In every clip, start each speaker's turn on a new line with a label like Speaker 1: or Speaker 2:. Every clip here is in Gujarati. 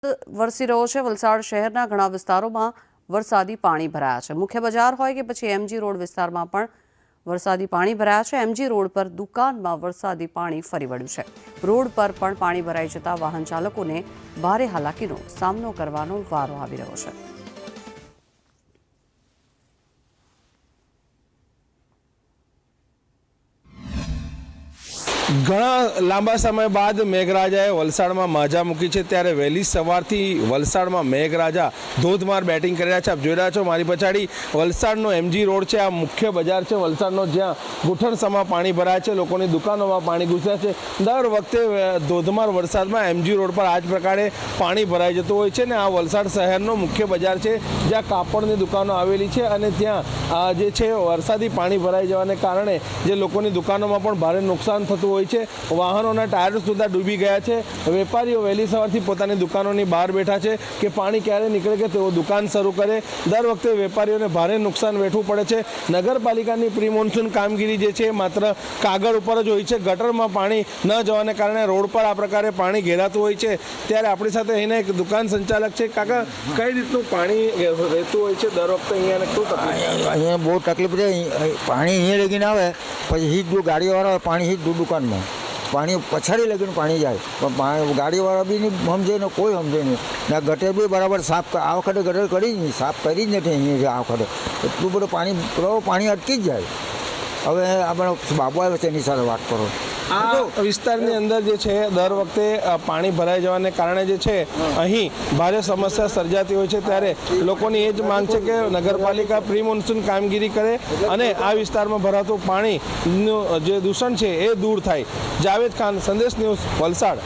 Speaker 1: વરસી રહ્યો છે। વલસાડ શહેરના ઘણા વિસ્તારોમાં વરસાદી પાણી ભરાયા છે। મુખ્ય બજાર હોય કે પછી એમજી રોડ વિસ્તારમાં પણ વરસાદી પાણી ભરાયા છે। એમજી રોડ પર દુકાનમાં વરસાદી પાણી ફરી વળ્યું છે। રોડ પર પણ પાણી ભરાઈ જતા વાહન ચાલકોને ભારે હાલાકીનો સામનો કરવાનો વારો આવી રહ્યો છે।
Speaker 2: ઘણા લાંબા સમય બાદ મેઘરાજાએ વલસાડમાં માજા મૂકી છે, ત્યારે વહેલી સવારથી વલસાડમાં મેઘરાજા ધોધમાર બેટિંગ કરી રહ્યા છે। આપ જોઈ રહ્યા છો મારી પછાડી વલસાડનો એમજી રોડ છે। આ મુખ્ય બજાર છે વલસાડનો, જ્યાં ઘૂંટણસમાં પાણી ભરાય છે, લોકોની દુકાનોમાં પાણી ઘૂસ્યા છે। દર વખતે ધોધમાર વરસાદમાં એમજી રોડ પર આ જ પ્રકારે પાણી ભરાઈ જતું હોય છે ને આ વલસાડ શહેરનો મુખ્ય બજાર છે, જ્યાં કાપડની દુકાનો આવેલી છે અને ત્યાં જે છે વરસાદી પાણી ભરાઈ જવાને કારણે જે લોકોની દુકાનોમાં પણ ભારે નુકસાન થતું હોય છે। વાહનોના ટાયર સુધા ડૂબી ગયા છે। વેપારીઓ વહેલી સવારથી પોતાની દુકાનોની બહાર બેઠા છે કે પાણી ક્યારે નીકળે કે તેઓ દુકાન શરૂ કરે। દર વખતે વેપારીઓને ભારે નુકસાન વેઠવું પડે છે। નગરપાલિકાની પ્રી મોન્સૂન કામગીરી જે છે માત્ર કાગળ ઉપર જ હોય છે। ગટરમાં પાણી ન જવાને કારણે રોડ પર આ પ્રકારે પાણી ઘેરાતું હોય છે। ત્યારે આપણી સાથે અહીંના એક દુકાન સંચાલક છે। કાકા, કઈ રીતનું પાણી રહેતું હોય છે દર વખતે અહીંયા? શું તકલીફ?
Speaker 3: અહીંયા બહુ તકલીફ છે। પાણી અહીંયા લગીને આવે, પછી સીધું ગાડીવાળા પાણી સીધું દુકાનમાં, પાણી પછાડી લગીને પાણી જાય, પણ ગાડીવાળા બી નહીં સમજે ને કોઈ સમજે નહીં ને ગટર બી બરાબર સાફ આ વખતે ગટર કરી જ નહીં, સાફ કરી જ નથી અહીંયા આ વખતે। એટલું બધું પાણી અટકી જ જાય। હવે આપણે બાબુ આવે છે એની સાથે વાત કરો।
Speaker 2: આ વિસ્તારની અંદર જે છે દર વખતે પાણી ભરાઈ જવાને કારણે જે છે અહીં ભારે સમસ્યા સર્જાતી હોય છે, ત્યારે લોકોની એ જ માંગ છે કે નગરપાલિકા પ્રી મોન્સૂન કામગીરી કરે અને આ વિસ્તારમાં ભરાતું પાણીનું જે દૂષણ છે એ દૂર થાય। જાવેદ ખાન, સંદેશ ન્યૂઝ, વલસાડ।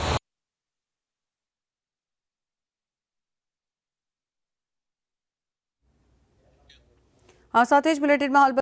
Speaker 1: આ સાથે જ બુલેટિનમાં હાલ